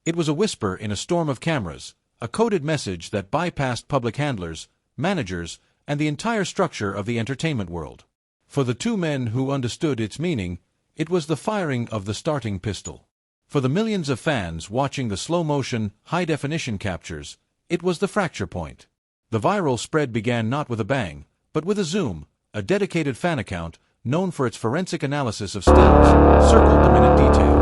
It was a whisper in a storm of cameras, a coded message that bypassed public handlers, managers, and the entire structure of the entertainment world. For the two men who understood its meaning, it was the firing of the starting pistol. For the millions of fans watching the slow-motion, high-definition captures, it was the fracture point. The viral spread began not with a bang, but with a zoom. A dedicated fan account, known for its forensic analysis of stills, circled the minute detail.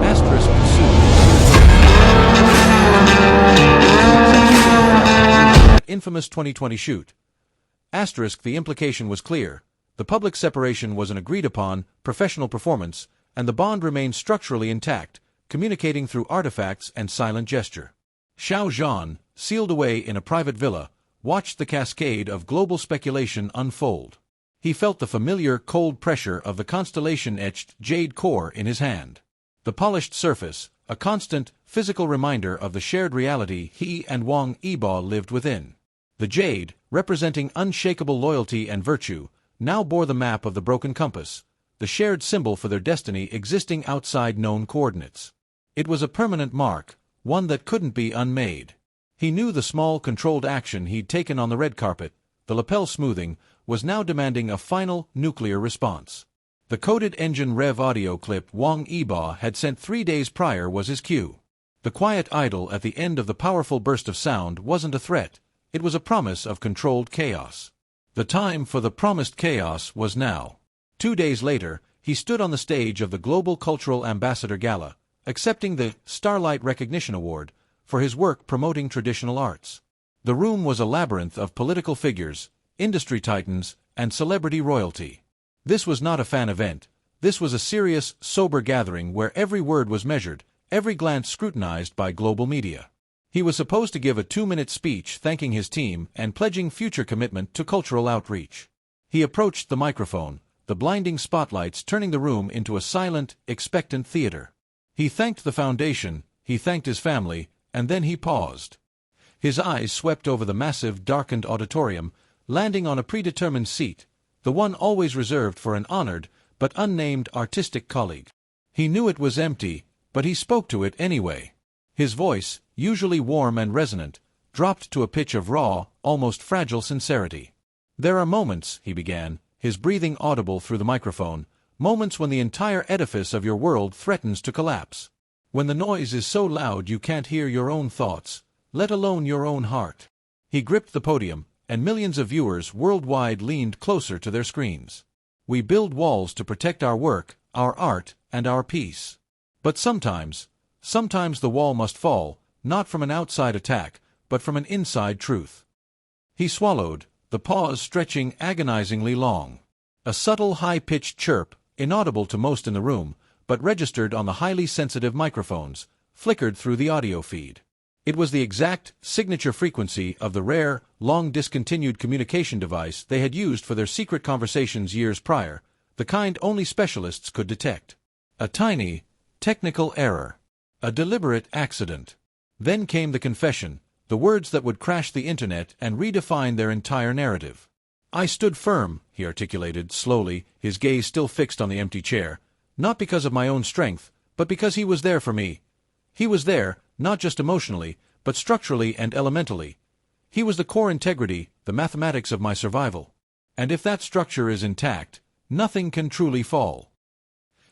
Asterisk pursued. Infamous 2020 shoot. Asterisk, the implication was clear. The public separation was an agreed-upon, professional performance, and the bond remained structurally intact, communicating through artifacts and silent gesture. Xiao Zhan, sealed away in a private villa, watched the cascade of global speculation unfold. He felt the familiar cold pressure of the constellation-etched jade core in his hand. The polished surface, a constant, physical reminder of the shared reality he and Wang Yibo lived within. The jade, representing unshakable loyalty and virtue, now bore the map of the broken compass, the shared symbol for their destiny existing outside known coordinates. It was a permanent mark, one that couldn't be unmade. He knew the small, controlled action he'd taken on the red carpet, the lapel smoothing, was now demanding a final, nuclear response. The coded engine rev audio clip Wang Yibo had sent 3 days prior was his cue. The quiet idle at the end of the powerful burst of sound wasn't a threat, it was a promise of controlled chaos. The time for the promised chaos was now. 2 days later, he stood on the stage of the Global Cultural Ambassador Gala, accepting the Starlight Recognition Award for his work promoting traditional arts. The room was a labyrinth of political figures, industry titans, and celebrity royalty. This was not a fan event. This was a serious, sober gathering where every word was measured, every glance scrutinized by global media. He was supposed to give a 2-minute speech thanking his team and pledging future commitment to cultural outreach. He approached the microphone, the blinding spotlights turning the room into a silent, expectant theater. He thanked the foundation, he thanked his family, and then he paused. His eyes swept over the massive, darkened auditorium, landing on a predetermined seat, the one always reserved for an honored but unnamed artistic colleague. He knew it was empty, but he spoke to it anyway. His voice, usually warm and resonant, dropped to a pitch of raw, almost fragile sincerity. "There are moments," he began, his breathing audible through the microphone, "moments when the entire edifice of your world threatens to collapse. When the noise is so loud you can't hear your own thoughts, let alone your own heart." He gripped the podium, and millions of viewers worldwide leaned closer to their screens. "We build walls to protect our work, our art, and our peace. But sometimes the wall must fall, not from an outside attack, but from an inside truth." He swallowed, the pause stretching agonizingly long. A subtle high-pitched chirp, inaudible to most in the room, but registered on the highly sensitive microphones, flickered through the audio feed. It was the exact signature frequency of the rare, long-discontinued communication device they had used for their secret conversations years prior, the kind only specialists could detect. A tiny, technical error. A deliberate accident. Then came the confession, the words that would crash the internet and redefine their entire narrative. "I stood firm," he articulated slowly, his gaze still fixed on the empty chair, "not because of my own strength, but because he was there for me. He was there, not just emotionally, but structurally and elementally. He was the core integrity, the mathematics of my survival. And if that structure is intact, nothing can truly fall."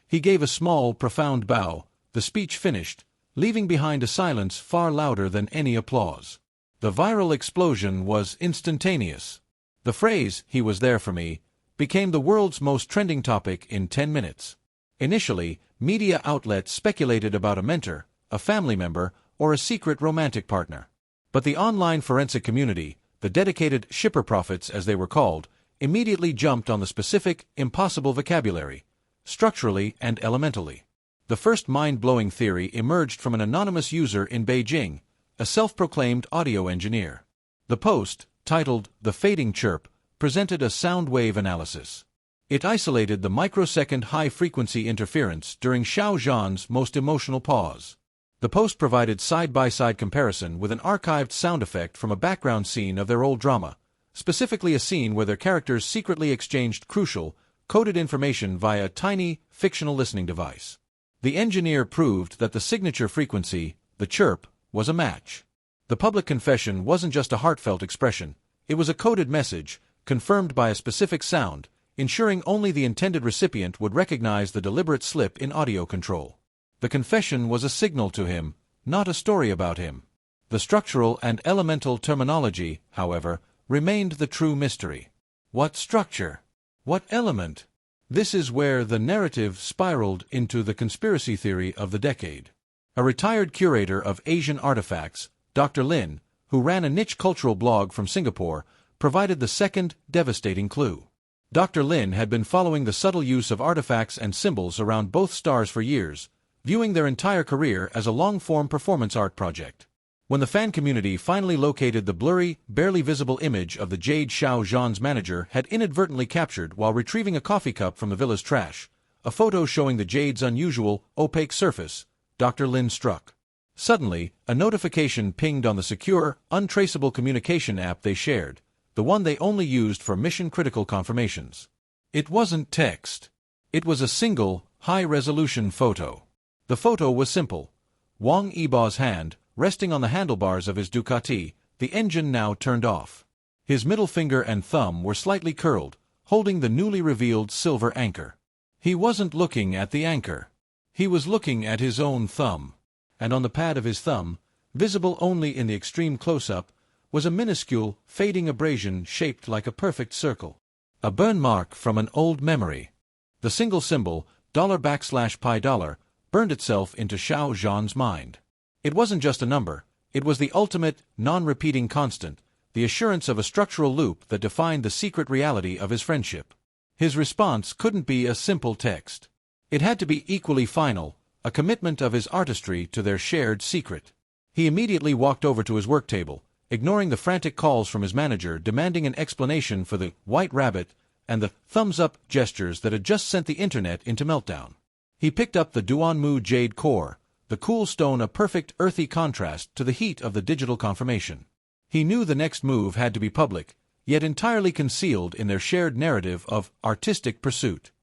He gave a small, profound bow, the speech finished, leaving behind a silence far louder than any applause. The viral explosion was instantaneous. The phrase, "he was there for me," became the world's most trending topic in 10 minutes. Initially, media outlets speculated about a mentor, a family member, or a secret romantic partner. But the online forensic community, the dedicated shipper prophets as they were called, immediately jumped on the specific, impossible vocabulary, structurally and elementally. The first mind-blowing theory emerged from an anonymous user in Beijing, a self-proclaimed audio engineer. The post, titled "The Fading Chirp," presented a sound wave analysis. It isolated the microsecond high-frequency interference during Xiao Zhan's most emotional pause. The post provided side-by-side comparison with an archived sound effect from a background scene of their old drama, specifically a scene where their characters secretly exchanged crucial, coded information via a tiny, fictional listening device. The engineer proved that the signature frequency, The chirp was a match. The public confession wasn't just a heartfelt expression, it was a coded message, confirmed by a specific sound, ensuring only the intended recipient would recognize the deliberate slip in audio control. The confession was a signal to him, not a story about him. The structural and elemental terminology, however, remained the true mystery. What structure? What element? This is where the narrative spiraled into the conspiracy theory of the decade. A retired curator of Asian artifacts, Dr. Lin, who ran a niche cultural blog from Singapore, provided the second devastating clue. Dr. Lin had been following the subtle use of artifacts and symbols around both stars for years, viewing their entire career as a long-form performance art project. When the fan community finally located the blurry, barely visible image of the jade Xiao Zhan's manager had inadvertently captured while retrieving a coffee cup from the villa's trash, a photo showing the jade's unusual, opaque surface, Dr. Lin struck. Suddenly, a notification pinged on the secure, untraceable communication app they shared, the one they only used for mission-critical confirmations. It wasn't text. It was a single, high-resolution photo. The photo was simple. Wang Yibo's hand, resting on the handlebars of his Ducati, the engine now turned off. His middle finger and thumb were slightly curled, holding the newly revealed silver anchor. He wasn't looking at the anchor. He was looking at his own thumb. And on the pad of his thumb, visible only in the extreme close-up, was a minuscule, fading abrasion shaped like a perfect circle. A burn mark from an old memory. The single symbol, $/$pi, burned itself into Xiao Zhan's mind. It wasn't just a number, it was the ultimate, non-repeating constant, the assurance of a structural loop that defined the secret reality of his friendship. His response couldn't be a simple text. It had to be equally final, a commitment of his artistry to their shared secret. He immediately walked over to his work table, ignoring the frantic calls from his manager demanding an explanation for the white rabbit and the thumbs-up gestures that had just sent the internet into meltdown. He picked up the Duanmu jade core, the cool stone a perfect earthy contrast to the heat of the digital confirmation. He knew the next move had to be public, yet entirely concealed in their shared narrative of artistic pursuit.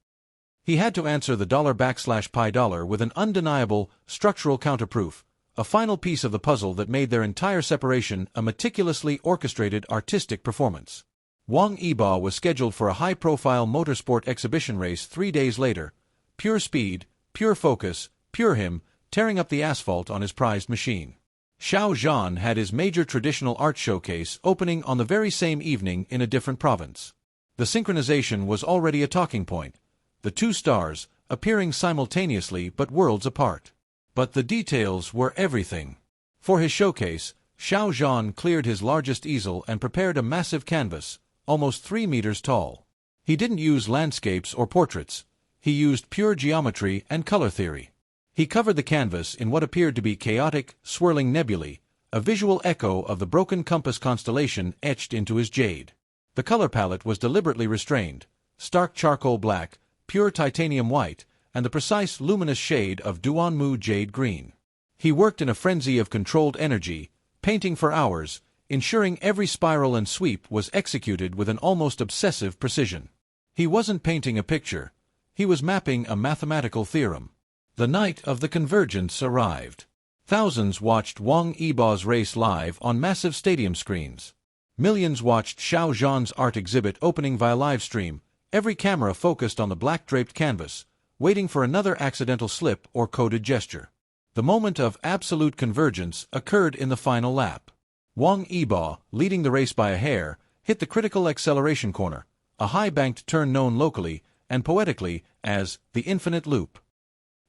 He had to answer the $/$pi with an undeniable, structural counterproof, a final piece of the puzzle that made their entire separation a meticulously orchestrated artistic performance. Wang Yibo was scheduled for a high-profile motorsport exhibition race 3 days later. Pure speed, pure focus, pure him, tearing up the asphalt on his prized machine. Xiao Zhan had his major traditional art showcase opening on the very same evening in a different province. The synchronization was already a talking point, the two stars, appearing simultaneously but worlds apart. But the details were everything. For his showcase, Xiao Zhan cleared his largest easel and prepared a massive canvas, almost 3 meters tall. He didn't use landscapes or portraits. He used pure geometry and color theory. He covered the canvas in what appeared to be chaotic, swirling nebulae, a visual echo of the broken compass constellation etched into his jade. The color palette was deliberately restrained, stark charcoal black, pure titanium white, and the precise luminous shade of Duanmu jade green. He worked in a frenzy of controlled energy, painting for hours, ensuring every spiral and sweep was executed with an almost obsessive precision. He wasn't painting a picture. He was mapping a mathematical theorem. The night of the convergence arrived. Thousands watched Wang Yibo's race live on massive stadium screens. Millions watched Xiao Zhan's art exhibit opening via live stream, every camera focused on the black-draped canvas, waiting for another accidental slip or coded gesture. The moment of absolute convergence occurred in the final lap. Wang Yibo, leading the race by a hair, hit the critical acceleration corner, a high-banked turn known locally and poetically as the infinite loop.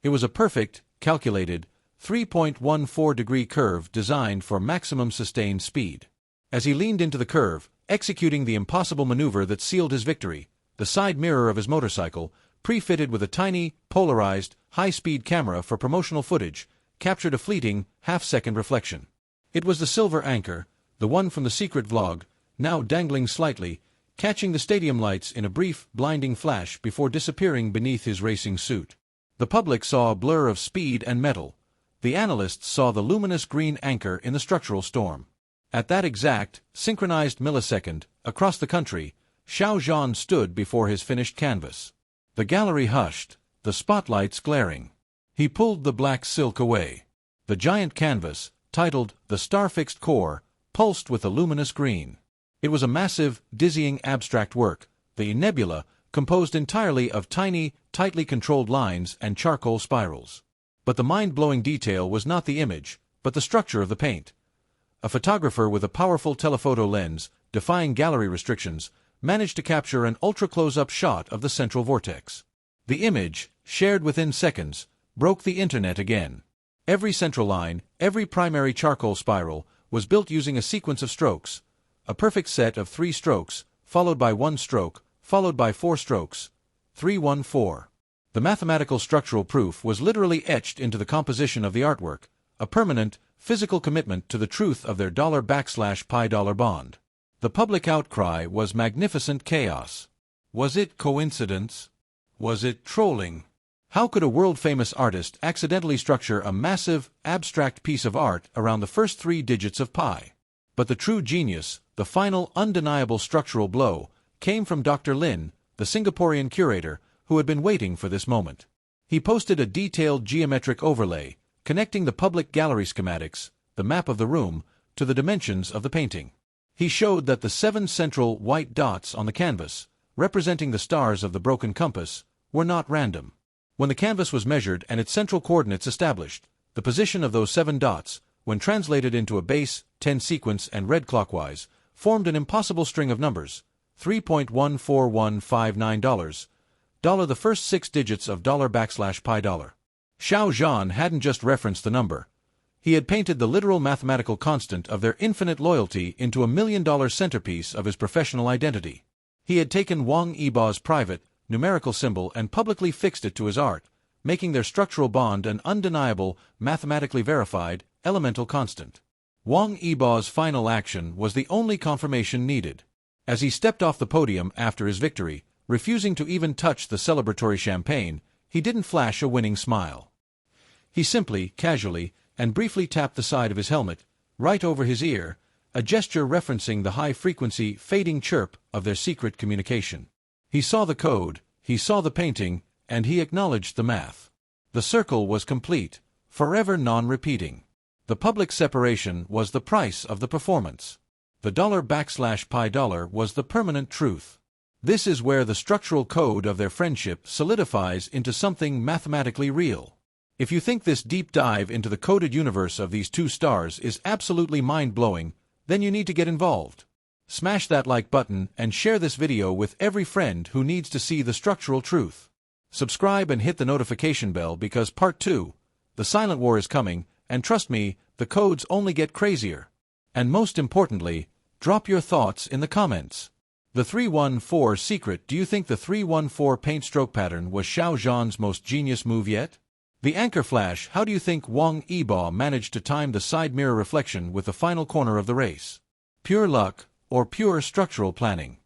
It was a perfect, calculated, 3.14-degree curve designed for maximum sustained speed. As he leaned into the curve, executing the impossible maneuver that sealed his victory, the side mirror of his motorcycle, pre-fitted with a tiny, polarized, high-speed camera for promotional footage, captured a fleeting, half-second reflection. It was the silver anchor, the one from the secret vlog, now dangling slightly, catching the stadium lights in a brief, blinding flash before disappearing beneath his racing suit. The public saw a blur of speed and metal. The analysts saw the luminous green anchor in the structural storm. At that exact, synchronized millisecond, across the country, Xiao Zhan stood before his finished canvas. The gallery hushed, the spotlights glaring. He pulled the black silk away. The giant canvas, titled The Star-Fixed Core, pulsed with a luminous green. It was a massive, dizzying abstract work, the nebula, composed entirely of tiny, tightly controlled lines and charcoal spirals. But the mind-blowing detail was not the image, but the structure of the paint. A photographer with a powerful telephoto lens, defying gallery restrictions, managed to capture an ultra-close-up shot of the central vortex. The image, shared within seconds, broke the internet again. Every central line, every primary charcoal spiral, was built using a sequence of strokes, a perfect set of 3 strokes, followed by 1 stroke, followed by 4 strokes, 3-1-4. The mathematical structural proof was literally etched into the composition of the artwork, a permanent, physical commitment to the truth of their $/pi bond. The public outcry was magnificent chaos. Was it coincidence? Was it trolling? How could a world-famous artist accidentally structure a massive, abstract piece of art around the first 3 digits of pi? But the true genius, the final undeniable structural blow, came from Dr. Lin, the Singaporean curator, who had been waiting for this moment. He posted a detailed geometric overlay, connecting the public gallery schematics, the map of the room, to the dimensions of the painting. He showed that the 7 central white dots on the canvas, representing the stars of the broken compass, were not random. When the canvas was measured and its central coordinates established, the position of those 7 dots, when translated into a base, 10 sequence and read clockwise, formed an impossible string of numbers, $3.14159, the first 6 digits of $/pi. Xiao Zhan hadn't just referenced the number. He had painted the literal mathematical constant of their infinite loyalty into a $1 million centerpiece of his professional identity. He had taken Wang Yibo's private, numerical symbol and publicly fixed it to his art, making their structural bond an undeniable, mathematically verified, elemental constant. Wang Yibo's final action was the only confirmation needed. As he stepped off the podium after his victory, refusing to even touch the celebratory champagne, he didn't flash a winning smile. He simply, casually, and briefly tapped the side of his helmet, right over his ear, a gesture referencing the high-frequency, fading chirp of their secret communication. He saw the code, he saw the painting, and he acknowledged the math. The circle was complete, forever non-repeating. The public separation was the price of the performance. The $/pi was the permanent truth. This is where the structural code of their friendship solidifies into something mathematically real. If you think this deep dive into the coded universe of these 2 stars is absolutely mind-blowing, then you need to get involved. Smash that like button and share this video with every friend who needs to see the structural truth. Subscribe and hit the notification bell because Part 2, The Silent War, is coming, and trust me, the codes only get crazier. And most importantly, drop your thoughts in the comments. The 3-1-4 secret. Do you think the 3-1-4 paint stroke pattern was Xiao Zhan's most genius move yet? The anchor flash. How do you think Wang Yibo managed to time the side mirror reflection with the final corner of the race? Pure luck, or pure structural planning?